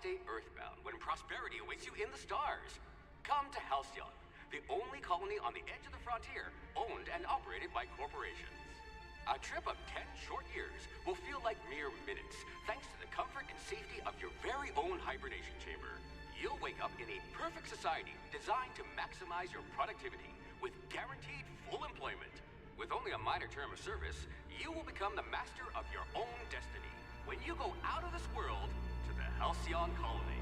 stay earthbound when prosperity awaits you in the stars. Come to Halcyon, the only colony on the edge of the frontier, owned and operated by corporations. A trip of 10 short years will feel like mere minutes, thanks to the comfort and safety of your very own hibernation chamber. You'll wake up in a perfect society designed to maximize your productivity, with guaranteed full employment. With only a minor term of service, you will become the master of your own destiny when you go out of this world to the Halcyon colony.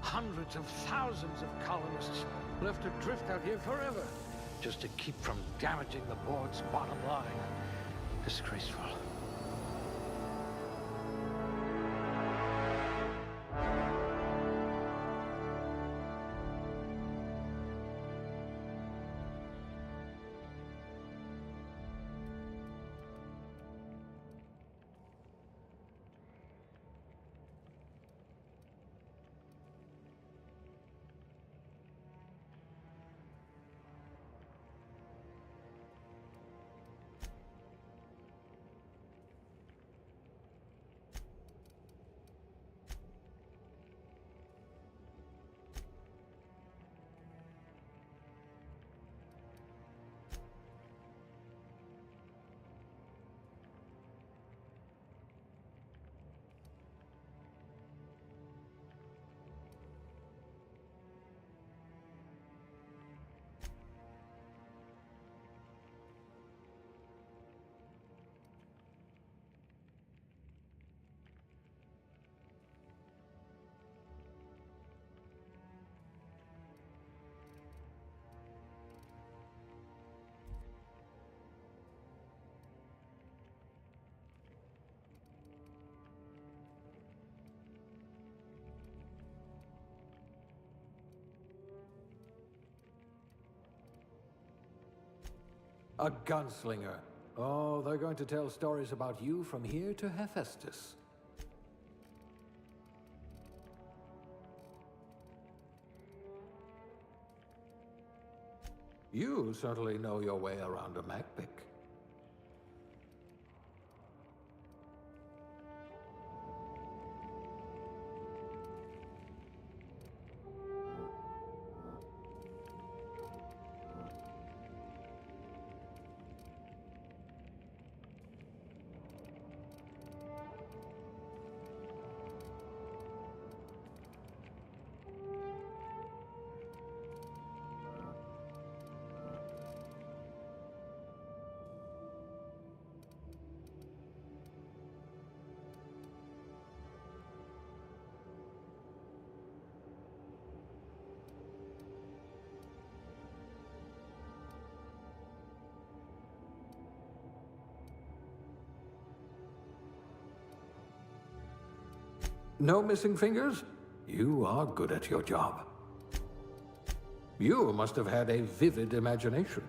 Hundreds of thousands of colonists left adrift out here forever, just to keep from damaging the board's bottom line. Disgraceful. A gunslinger. Oh, they're going to tell stories about you from here to Hephaestus. You certainly know your way around a MacPick. No missing fingers? You are good at your job. You must have had a vivid imagination.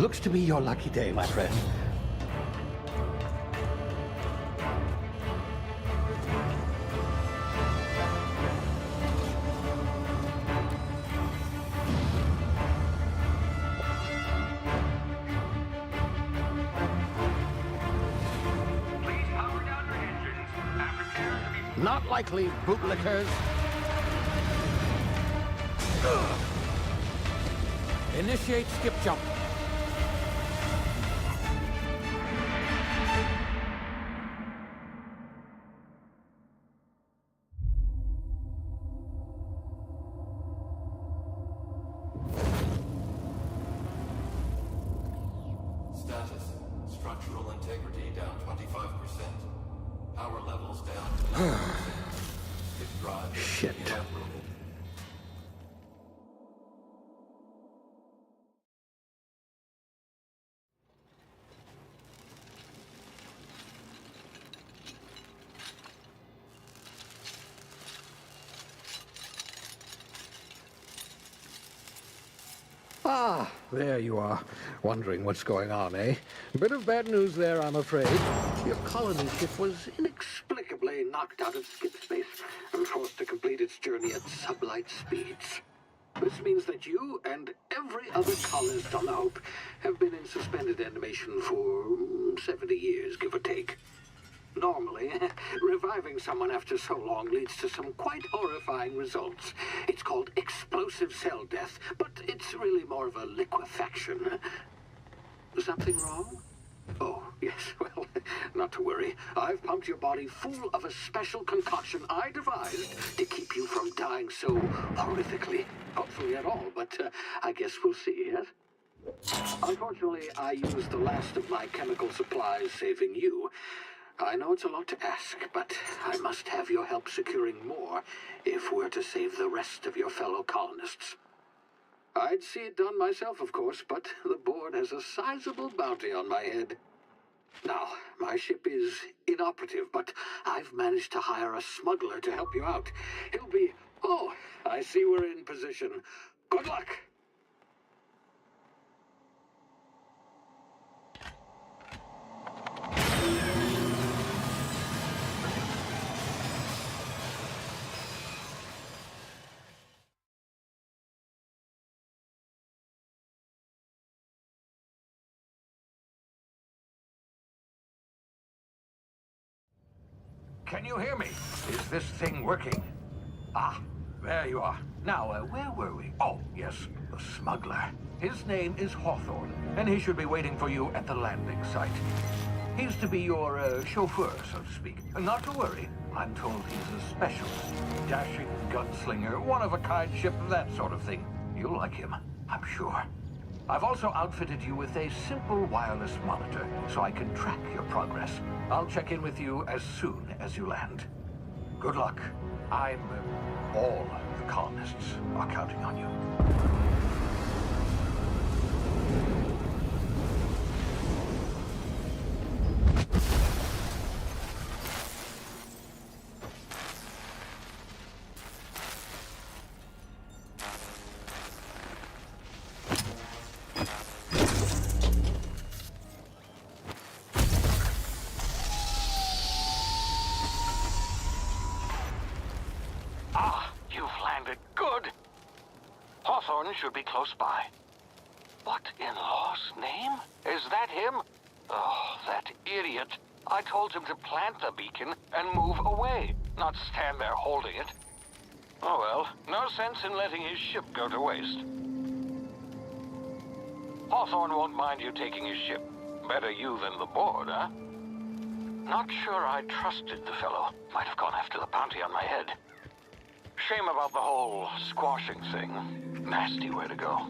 Looks to be your lucky day, my friend. Not likely, bootlickers. Initiate skip jump. Status. Structural integrity down 25%. Power levels down. If drive is Shit. evaporated. Ah, there you are. Wondering what's going on, eh? Bit of bad news there, I'm afraid. Your colony ship was inexplicably knocked out of skip space and forced to complete its journey at sublight speeds. This means that you and every other colonist on the Hope have been in suspended animation for 70 years, give or take. Normally, reviving someone after so long leads to some quite horrifying results. It's called explosive cell death, but it's really more of a liquefaction. Something wrong? Oh, yes, well, not to worry. I've pumped your body full of a special concoction I devised to keep you from dying so horrifically. Hopefully at all, but I guess we'll see, yes? Unfortunately, I used the last of my chemical supplies saving you. I know it's a lot to ask, but I must have your help securing more if we're to save the rest of your fellow colonists. I'd see it done myself, of course, but the board has a sizable bounty on my head. Now, my ship is inoperative, but I've managed to hire a smuggler to help you out. He'll be... Oh, I see we're in position. Good luck! Can you hear me? Is this thing working? Ah, there you are. Now, where were we? Oh, yes, the smuggler. His name is Hawthorne, and he should be waiting for you at the landing site. He's to be your chauffeur, so to speak. Not to worry. I'm told he's a specialist. Dashing gunslinger, one-of-a-kind ship, that sort of thing. You'll like him, I'm sure. I've also outfitted you with a simple wireless monitor, so I can track your progress. I'll check in with you as soon as you land. Good luck. All the colonists are counting on you. Hawthorne should be close by. What in law's name? Is that him? Oh, that idiot. I told him to plant the beacon and move away, not stand there holding it. Oh well, no sense in letting his ship go to waste. Hawthorne won't mind you taking his ship. Better you than the board, huh? Not sure I trusted the fellow. Might have gone after the bounty on my head. Shame about the whole squashing thing. Nasty way to go.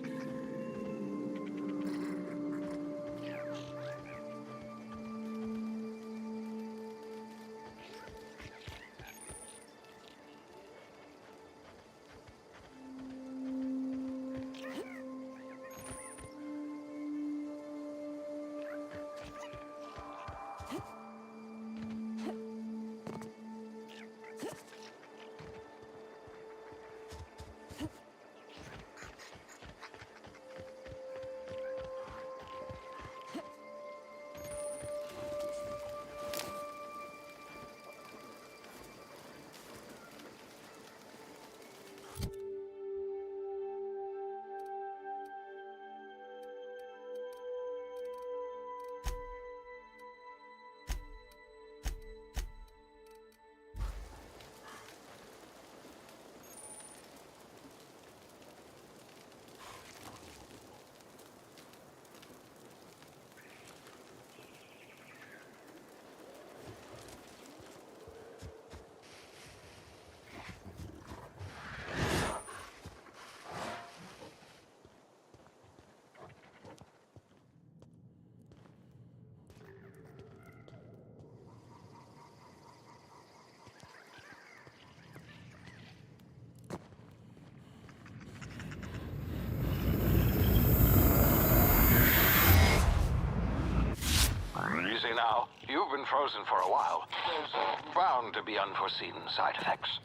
easy now. You've been frozen for a while. There's bound to be unforeseen side effects.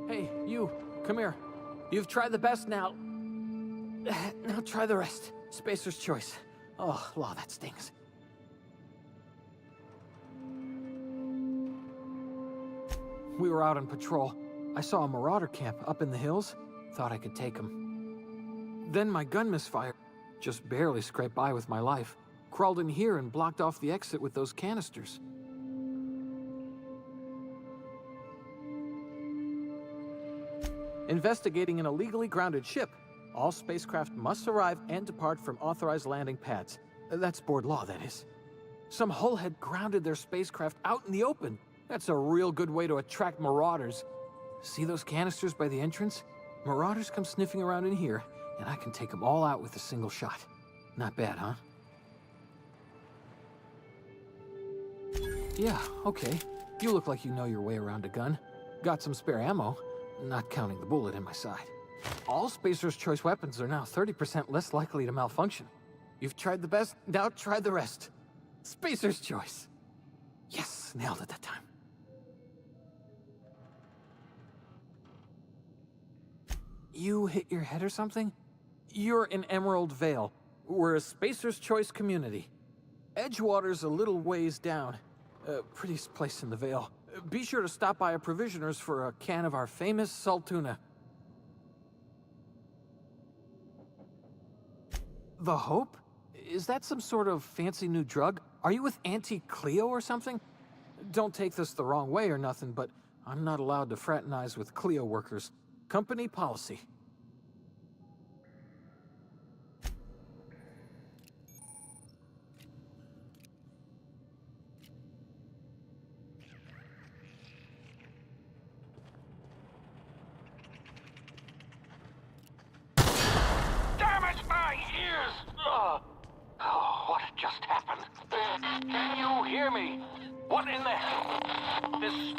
Hey, you, come here. You've tried the best now. Now try the rest. Spacer's choice. Oh, law, that stings. We were out on patrol. I saw a marauder camp up in the hills. Thought I could take him. Then my gun misfired. Just barely scraped by with my life. Crawled in here and blocked off the exit with those canisters. Investigating an illegally grounded ship. All spacecraft must arrive and depart from authorized landing pads. That's board law, that is. Some hullhead grounded their spacecraft out in the open. That's a real good way to attract marauders. See those canisters by the entrance? Marauders come sniffing around in here, and I can take them all out with a single shot. Not bad, huh? Yeah, okay. You look like you know your way around a gun. Got some spare ammo, not counting the bullet in my side. All Spacer's Choice weapons are now 30% less likely to malfunction. You've tried the best, now try the rest. Spacer's Choice. Yes, nailed it that time. You hit your head or something? You're in Emerald Vale. We're a Spacer's Choice community. Edgewater's a little ways down. Prettiest place in the Vale. Be sure to stop by a provisioner's for a can of our famous salt tuna. The Hope? Is that some sort of fancy new drug? Are you with Auntie Cleo or something? Don't take this the wrong way or nothing, but I'm not allowed to fraternize with Cleo workers. Company policy. Damn it, my ears! Oh, what just happened? Can you hear me? What in the hell? This...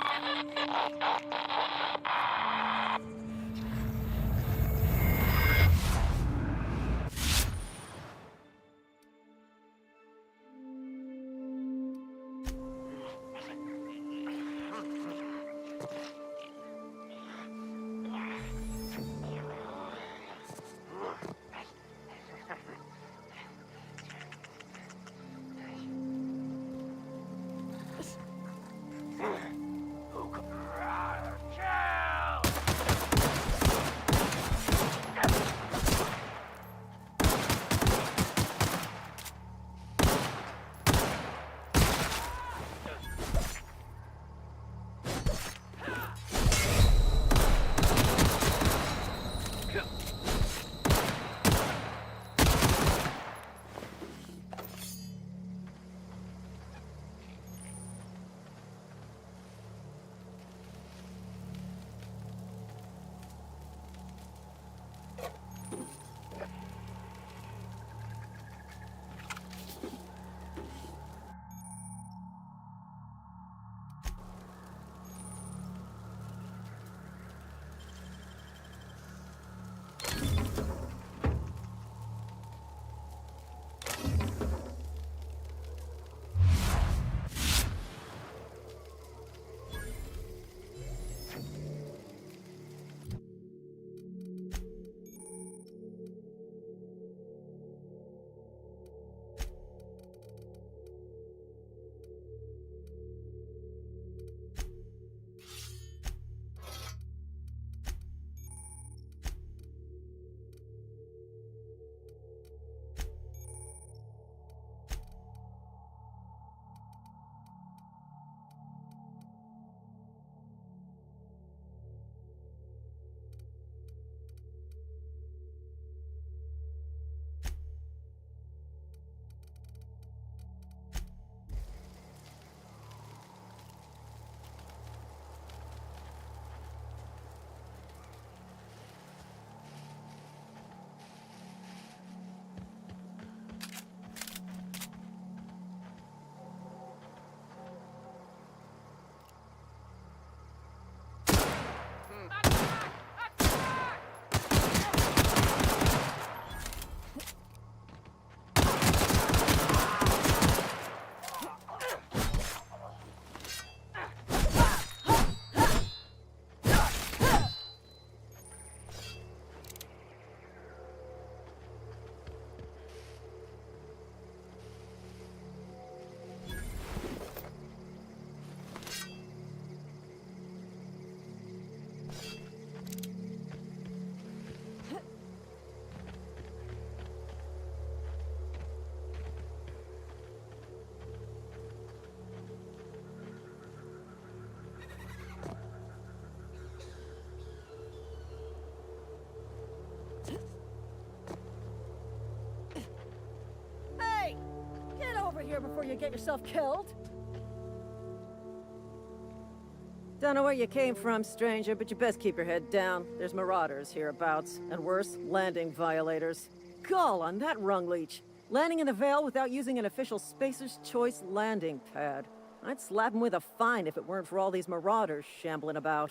before you get yourself killed. Don't know where you came from, stranger, but you best keep your head down. There's marauders hereabouts, and worse, landing violators. Gall on that rung leech. Landing in the Vale without using an official Spacer's Choice landing pad. I'd slap him with a fine if it weren't for all these marauders shambling about.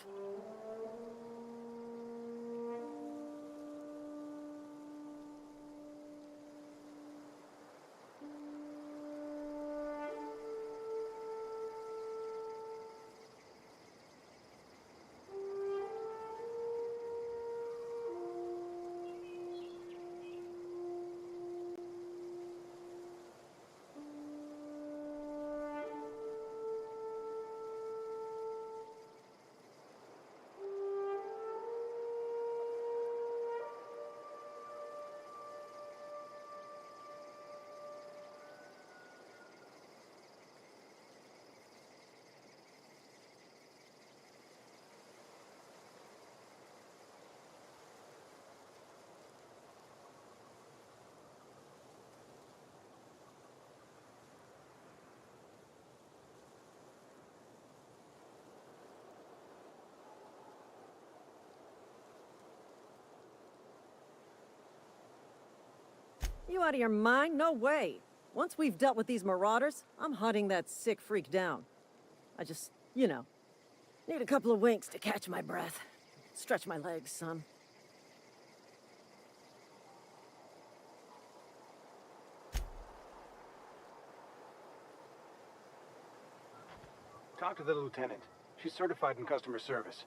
You out of your mind? No way. Once we've dealt with these marauders, I'm hunting that sick freak down. I just, you know, need a couple of winks to catch my breath. Stretch my legs some. Talk to the lieutenant. She's certified in customer service.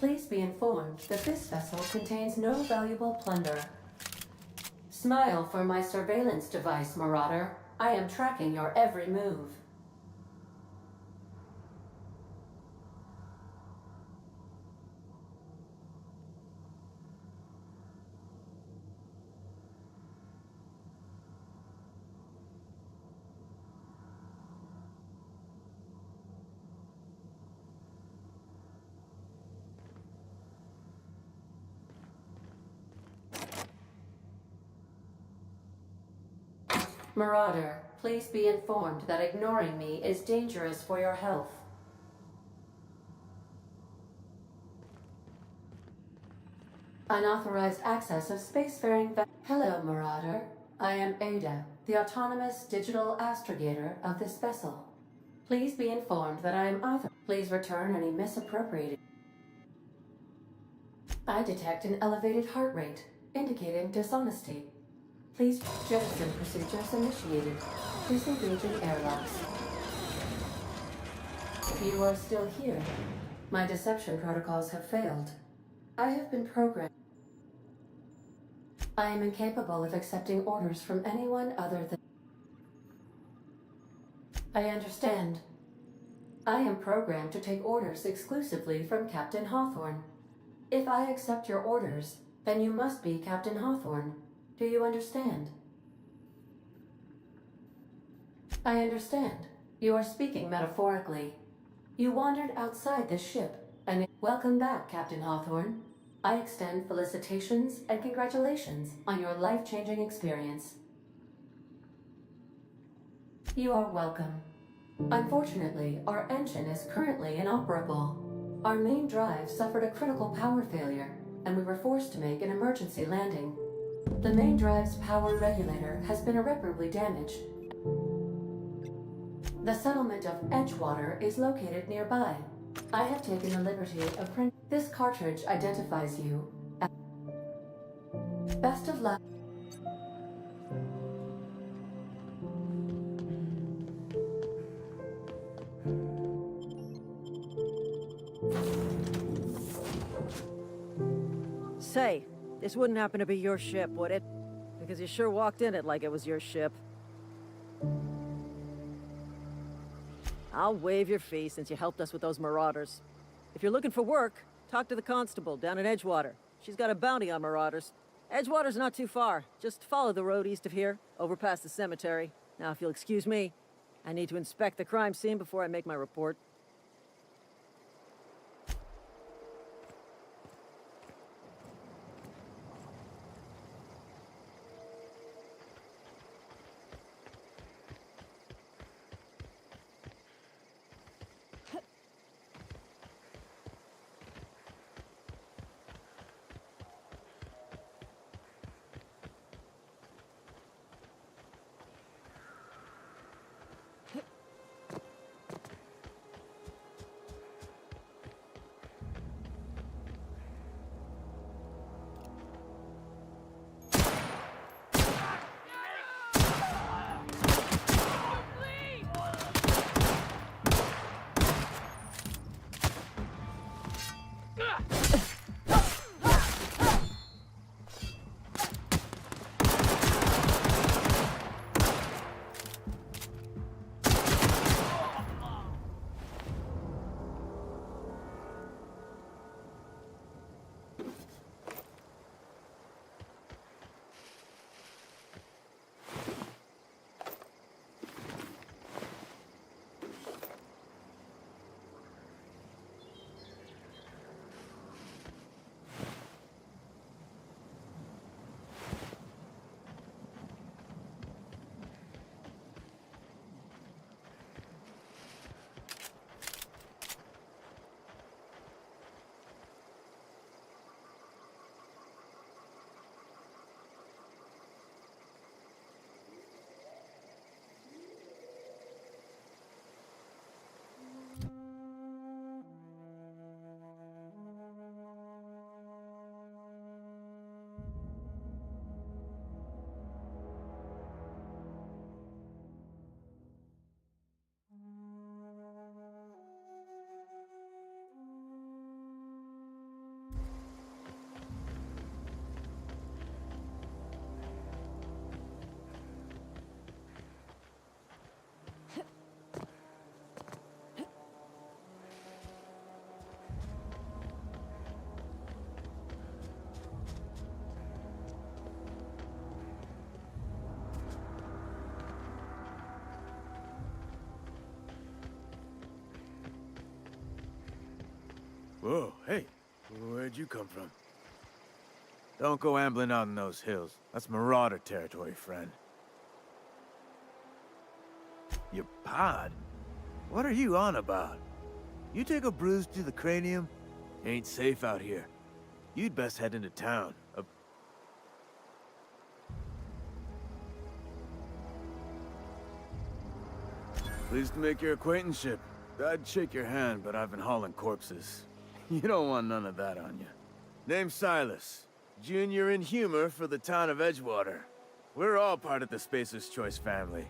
Please be informed that this vessel contains no valuable plunder. Smile for my surveillance device, Marauder. I am tracking your every move. Marauder, please be informed that ignoring me is dangerous for your health. Unauthorized access of spacefaring Hello, Marauder. I am Ada, the autonomous digital astrogator of this vessel. Please be informed that I am Please return any misappropriated. I detect an elevated heart rate, indicating dishonesty. Please jettison procedures initiated. Disengaging airlocks. You are still here. My deception protocols have failed. I have been programmed. I am incapable of accepting orders from anyone other than... I understand. I am programmed to take orders exclusively from Captain Hawthorne. If I accept your orders, then you must be Captain Hawthorne. Do you understand? I understand. You are speaking metaphorically. You wandered outside this ship, and... Welcome back, Captain Hawthorne. I extend felicitations and congratulations on your life-changing experience. You are welcome. Unfortunately, our engine is currently inoperable. Our main drive suffered a critical power failure, and we were forced to make an emergency landing. The main drive's power regulator has been irreparably damaged. The settlement of Edgewater is located nearby. I have taken the liberty of print. This cartridge identifies you. Best of luck. Say, this wouldn't happen to be your ship, would it? Because you sure walked in it like it was your ship. I'll waive your fee since you helped us with those marauders. If you're looking for work, talk to the constable down in Edgewater. She's got a bounty on marauders. Edgewater's not too far. Just follow the road east of here, over past the cemetery. Now, if you'll excuse me, I need to inspect the crime scene before I make my report. Whoa, hey, where'd you come from? Don't go ambling out in those hills. That's marauder territory, friend. Your pod? What are you on about? You take a bruise to the cranium? Ain't safe out here. You'd best head into town. Pleased to make your acquaintanceship. I'd shake your hand, but I've been hauling corpses. You don't want none of that on you. Name's Silas. Junior in humor for the town of Edgewater. We're all part of the Spacer's Choice family.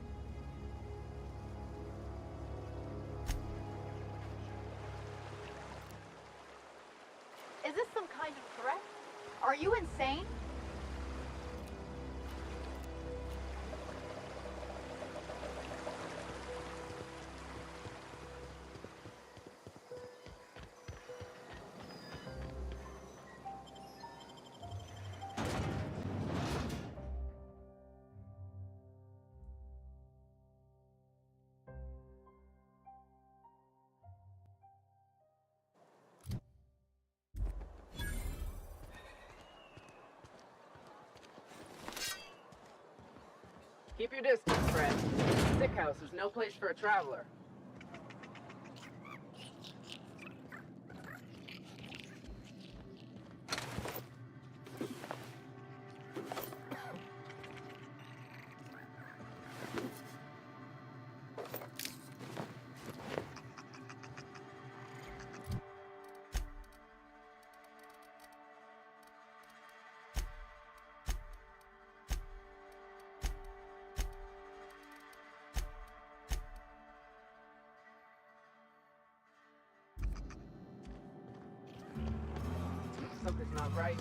Is this some kind of threat? Are you insane? Keep your distance, friend. Sick house is no place for a traveler. Something's not right.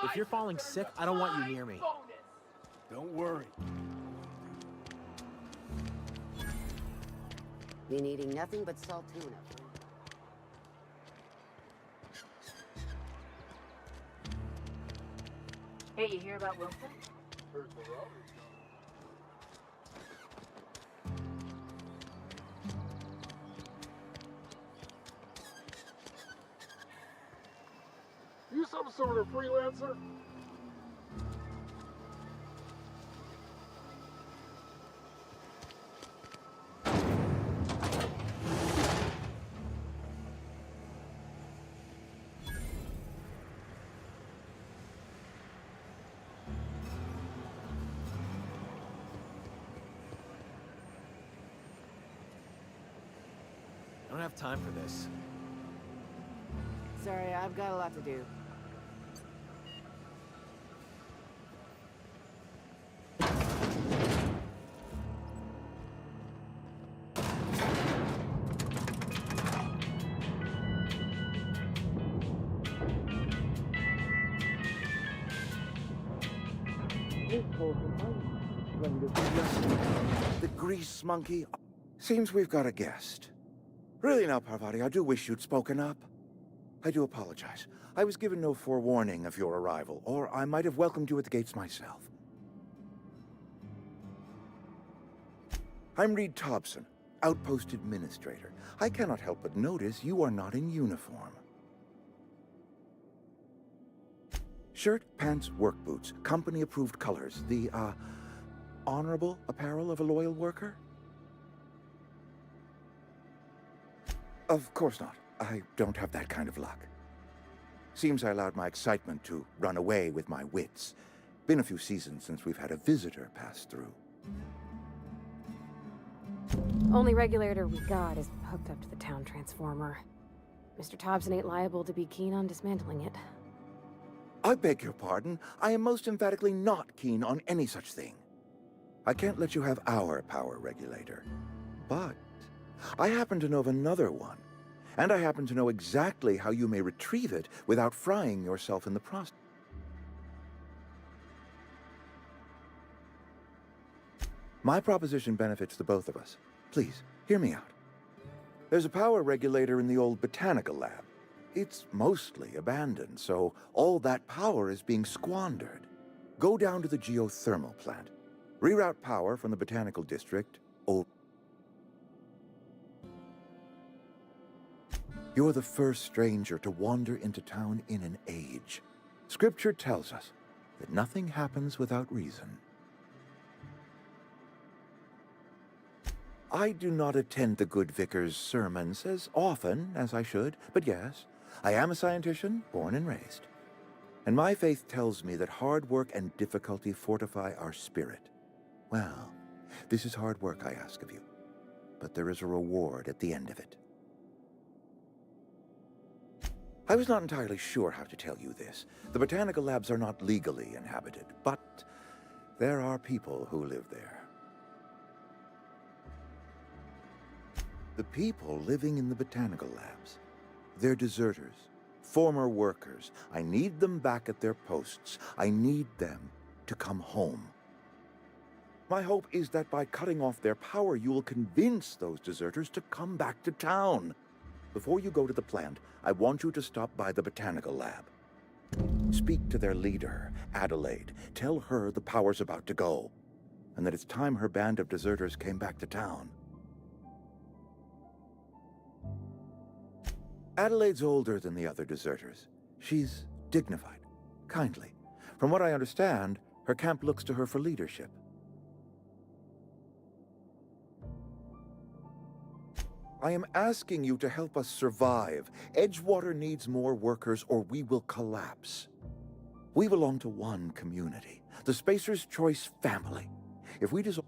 If you're falling sick, I don't want you near me. Don't worry. Been eating nothing but salt tuna. Hey, you hear about Wilson? Heard the robbers You some sort of freelancer? I don't have time for this. Sorry, I've got a lot to do. The grease monkey? Seems we've got a guest. Really now, Parvati, I do wish you'd spoken up. I do apologize. I was given no forewarning of your arrival, or I might have welcomed you at the gates myself. I'm Reed Thompson, Outpost Administrator. I cannot help but notice you are not in uniform. Shirt, pants, work boots, company-approved colors. The, honorable apparel of a loyal worker? Of course not. I don't have that kind of luck. Seems I allowed my excitement to run away with my wits. Been a few seasons since we've had a visitor pass through. Only regulator we got is hooked up to the town transformer. Mr. Thompson ain't liable to be keen on dismantling it. I beg your pardon. I am most emphatically not keen on any such thing. I can't let you have our power regulator. But I happen to know of another one. And I happen to know exactly how you may retrieve it without frying yourself in the process. My proposition benefits the both of us. Please, hear me out. There's a power regulator in the old botanical lab. It's mostly abandoned, so all that power is being squandered. Go down to the geothermal plant. Reroute power from the botanical district. You're the first stranger to wander into town in an age. Scripture tells us that nothing happens without reason. I do not attend the good vicar's sermons as often as I should, but yes, I am a scientician, born and raised. And my faith tells me that hard work and difficulty fortify our spirit. Well, this is hard work I ask of you, but there is a reward at the end of it. I was not entirely sure how to tell you this. The botanical labs are not legally inhabited, but there are people who live there. The people living in the botanical labs, they're deserters, former workers. I need them back at their posts. I need them to come home. My hope is that by cutting off their power, you will convince those deserters to come back to town. Before you go to the plant, I want you to stop by the botanical lab. Speak to their leader, Adelaide. Tell her the power's about to go, and that it's time her band of deserters came back to town. Adelaide's older than the other deserters. She's dignified, kindly. From what I understand, her camp looks to her for leadership. I am asking you to help us survive. Edgewater needs more workers or we will collapse. We belong to one community, the Spacer's Choice family. If we dissolve...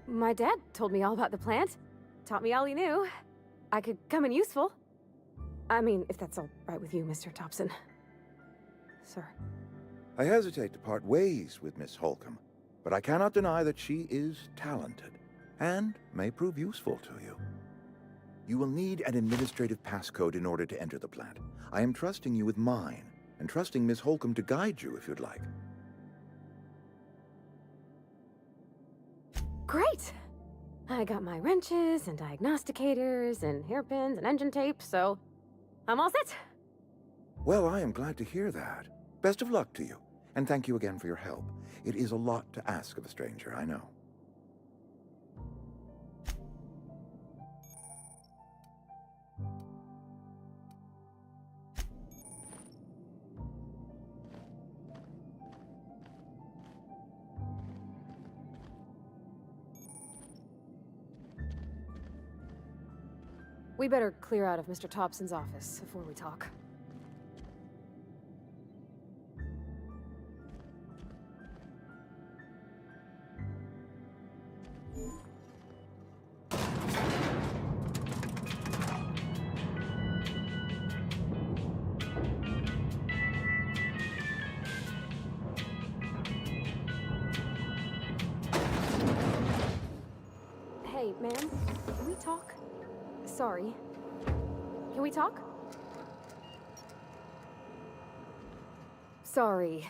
My dad told me all about the plant. Taught me all he knew. I could come in useful. I mean, if that's all right with you, Mr. Thompson. Sir. I hesitate to part ways with Miss Holcomb, but I cannot deny that she is talented and may prove useful to you. You will need an administrative passcode in order to enter the plant. I am trusting you with mine, and trusting Miss Holcomb to guide you if you'd like. Great! I got my wrenches and diagnosticators and hairpins and engine tape, so I'm all set. Well, I am glad to hear that. Best of luck to you, and thank you again for your help. It is a lot to ask of a stranger, I know. We better clear out of Mr. Thompson's office before we talk. Hey, ma'am, can we talk? Sorry. Can we talk? Sorry.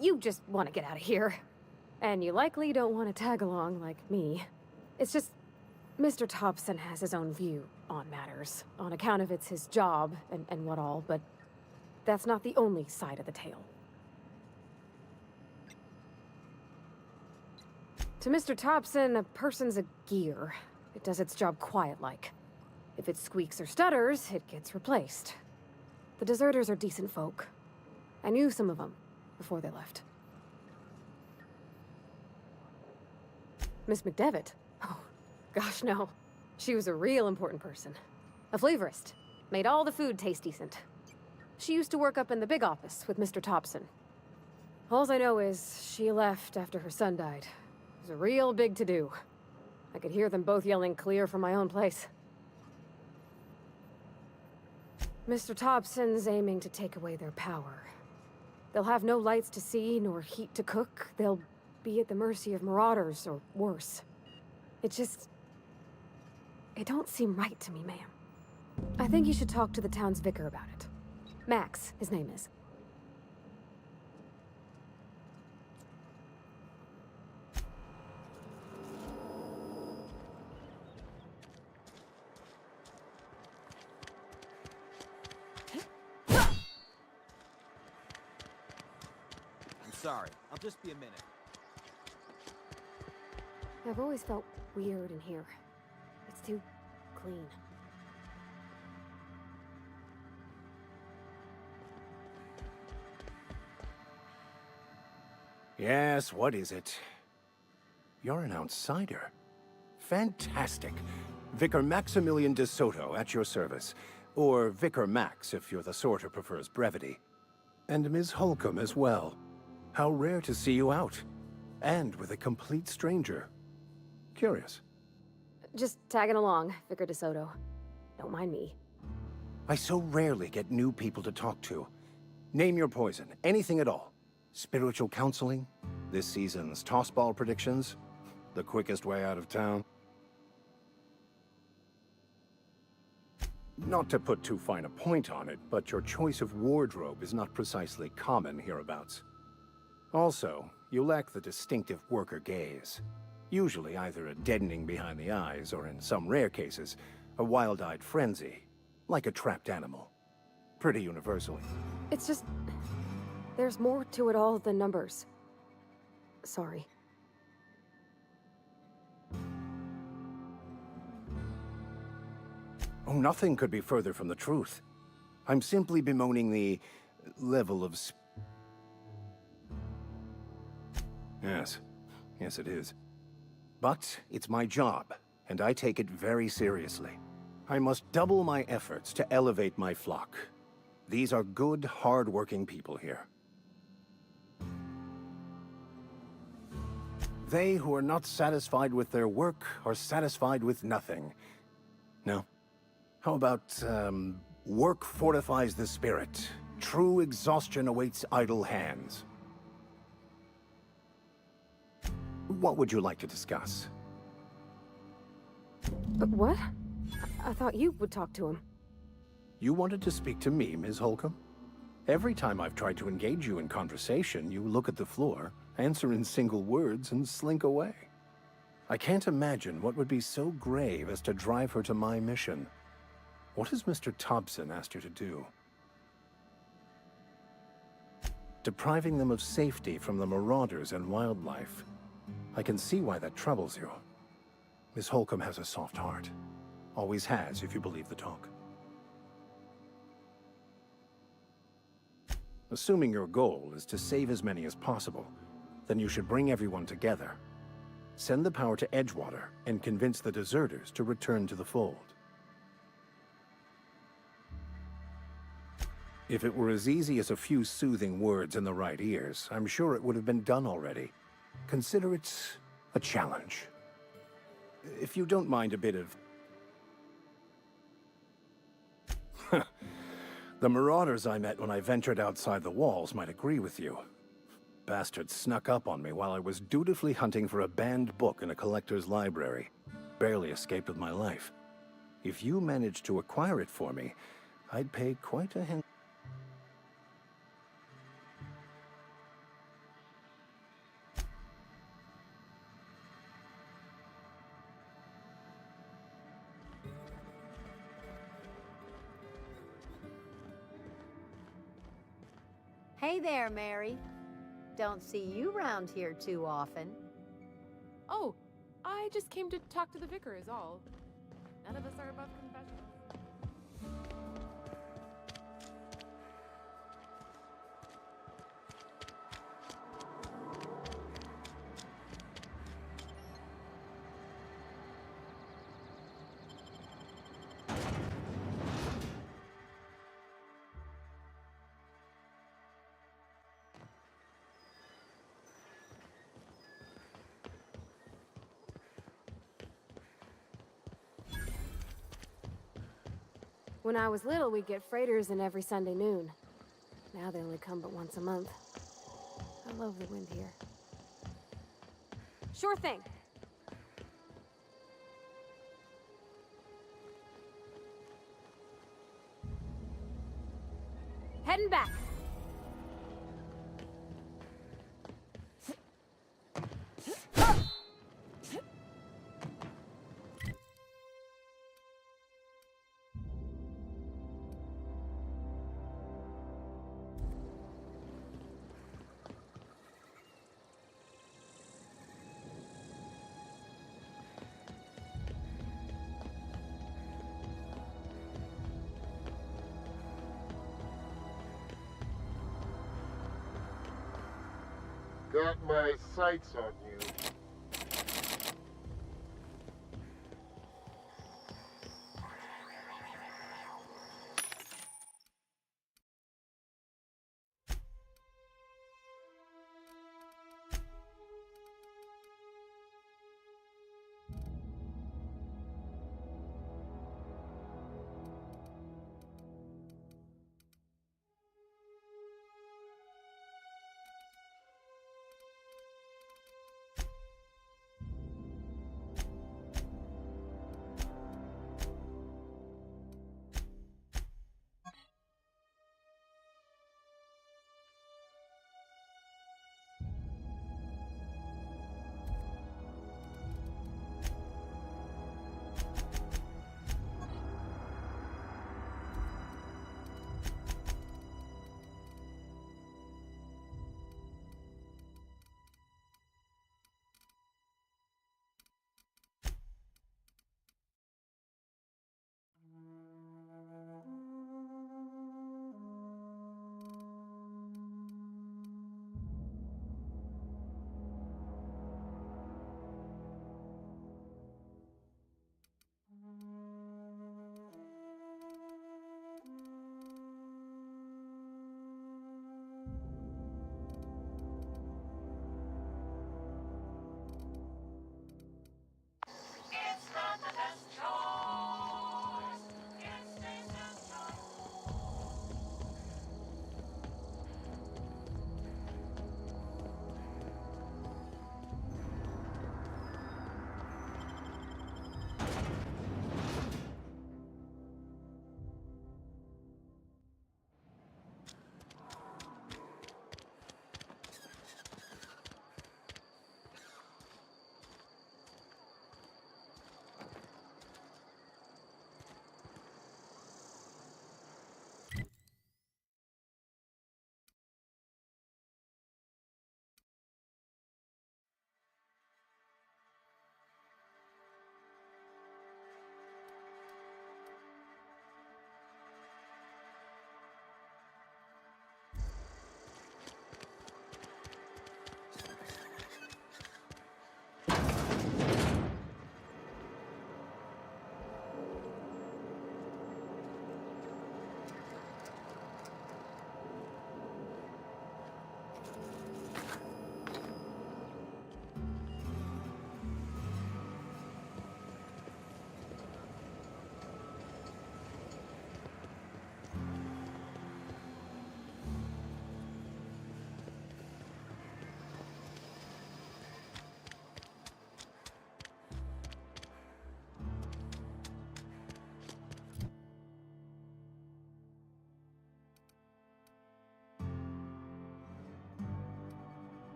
You just want to get out of here. And you likely don't want to tag along like me. It's just, Mr. Thompson has his own view on matters, on account of it's his job and what all, but that's not the only side of the tale. To Mr. Thompson, a person's a gear. It does its job quiet-like. If it squeaks or stutters, it gets replaced. The deserters are decent folk. I knew some of them before they left. Miss McDevitt? Oh, gosh, no. She was a real important person. A flavorist. Made all the food taste decent. She used to work up in the big office with Mr. Thompson. Alls I know is she left after her son died. It was a real big to-do. I could hear them both yelling clear from my own place. Mr. Thompson's aiming to take away their power. They'll have no lights to see, nor heat to cook. They'll be at the mercy of marauders, or worse. It don't seem right to me, ma'am. I think you should talk to the town's vicar about it. Max, his name is. Sorry, I'll just be a minute. I've always felt weird in here. It's too clean. Yes, what is it? You're an outsider. Fantastic. Vicar Maximilian de Soto at your service. Or Vicar Max, if you're the sort who prefers brevity. And Ms. Holcomb as well. How rare to see you out. And with a complete stranger. Curious. Just tagging along, Vicar de Soto. Don't mind me. I so rarely get new people to talk to. Name your poison, anything at all. Spiritual counseling? This season's tossball predictions? The quickest way out of town? Not to put too fine a point on it, but your choice of wardrobe is not precisely common hereabouts. Also, you lack the distinctive worker gaze. Usually either a deadening behind the eyes, or in some rare cases, a wild-eyed frenzy, like a trapped animal. Pretty universally. It's just... there's more to it all than numbers. Sorry. Oh, nothing could be further from the truth. I'm simply bemoaning the level of Yes. Yes, it is. But it's my job, and I take it very seriously. I must double my efforts to elevate my flock. These are good, hard-working people here. They who are not satisfied with their work are satisfied with nothing. No? How about, work fortifies the spirit. True exhaustion awaits idle hands. What would you like to discuss? But what? I thought you would talk to him. You wanted to speak to me, Ms. Holcomb? Every time I've tried to engage you in conversation, you look at the floor, answer in single words, and slink away. I can't imagine what would be so grave as to drive her to my mission. What has Mr. Thompson asked you to do? Depriving them of safety from the marauders and wildlife. I can see why that troubles you. Miss Holcomb has a soft heart. Always has, if you believe the talk. Assuming your goal is to save as many as possible, then you should bring everyone together. Send the power to Edgewater and convince the deserters to return to the fold. If it were as easy as a few soothing words in the right ears, I'm sure it would have been done already. Consider it a challenge. If you don't mind a bit of... The marauders I met when I ventured outside the walls might agree with you. Bastards snuck up on me while I was dutifully hunting for a banned book in a collector's library. Barely escaped with my life. If you managed to acquire it for me, I'd pay quite a hand. Hey there, Mary. Don't see you round here too often. Oh, I just came to talk to the vicar is all. None of us are above confession. When I was little, we'd get freighters in every Sunday noon. Now they only come but once a month. I love the wind here. Sure thing. Heading back. Got my sights on you.